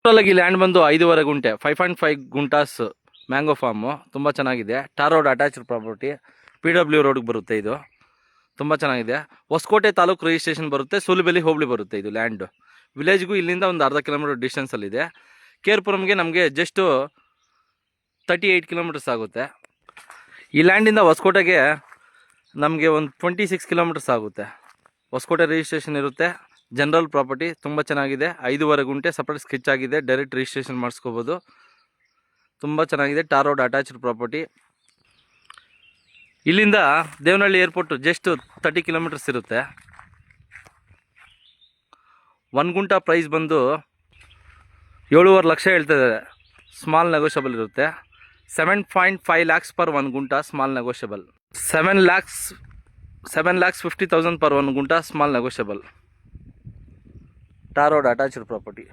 Total ಆಗಿ land ಬಂದು 5.5 ಗುಂಟೆ 5.5 ಗುಂಟಾಸ್ ಮ್ಯಾಂಗೋ ಫಾರ್ಮು. ತುಂಬ ಚೆನ್ನಾಗಿದೆ. Tar road attached property, PW ರೋಡ್ಗೆ ಬರುತ್ತೆ. ಇದು ತುಂಬ ಚೆನ್ನಾಗಿದೆ. ಹೊಸಕೋಟೆ ತಾಲೂಕು ರಿಜಿಸ್ಟ್ರೇಷನ್ ಬರುತ್ತೆ. ಸೂಲಿಬೆಲೆ ಹೋಬಳಿ ಬರುತ್ತೆ. ಇದು ಲ್ಯಾಂಡ್ ವಿಲೇಜ್ಗೂ ಇಲ್ಲಿಂದ ಒಂದು ಅರ್ಧ ಕಿಲೋಮೀಟರ್ ಡಿಸ್ಟೆನ್ಸಲ್ಲಿದೆ. ಕೇರ್ಪುರಮ್ಗೆ ನಮಗೆ ಜಸ್ಟು 38 ಕಿಲೋಮೀಟರ್ಸ್ ಆಗುತ್ತೆ. ಈ ಲ್ಯಾಂಡಿಂದ ಹೊಸಕೋಟೆಗೆ ನಮಗೆ ಒಂದು 26 ಕಿಲೋಮೀಟರ್ಸ್ ಆಗುತ್ತೆ. ಹೊಸಕೋಟೆ ರಿಜಿಸ್ಟ್ರೇಷನ್ ಇರುತ್ತೆ. ಜನರಲ್ ಪ್ರಾಪರ್ಟಿ ತುಂಬ ಚೆನ್ನಾಗಿದೆ. 5.5 ಗುಂಟೆ ಸಪ್ರೇಟ್ ಸ್ಕೆಚ್ ಆಗಿದೆ. ಡೈರೆಕ್ಟ್ ರಿಜಿಸ್ಟ್ರೇಷನ್ ಮಾಡಿಸ್ಕೋಬೋದು. ತುಂಬ ಚೆನ್ನಾಗಿದೆ. Tar road attached property. ಇಲ್ಲಿಂದ ದೇವನಹಳ್ಳಿ ಏರ್ಪೋರ್ಟು ಜಸ್ಟ್ 30 ಕಿಲೋಮೀಟರ್ಸ್ ಇರುತ್ತೆ. 1 ಗುಂಟ ಪ್ರೈಸ್ ಬಂದು 7.5 ಲಕ್ಷ ಹೇಳ್ತಿದ್ದಾರೆ. ಸ್ಮಾಲ್ ನೆಗೋಷಿಯಬಲ್ ಇರುತ್ತೆ. 7.5 lakhs per 1 ಗುಂಟ ಸ್ಮಾಲ್ ನೆಗೋಷಿಯಬಲ್. 7,50,000 per 1 ಗುಂಟ small negotiable. Tar road attached property.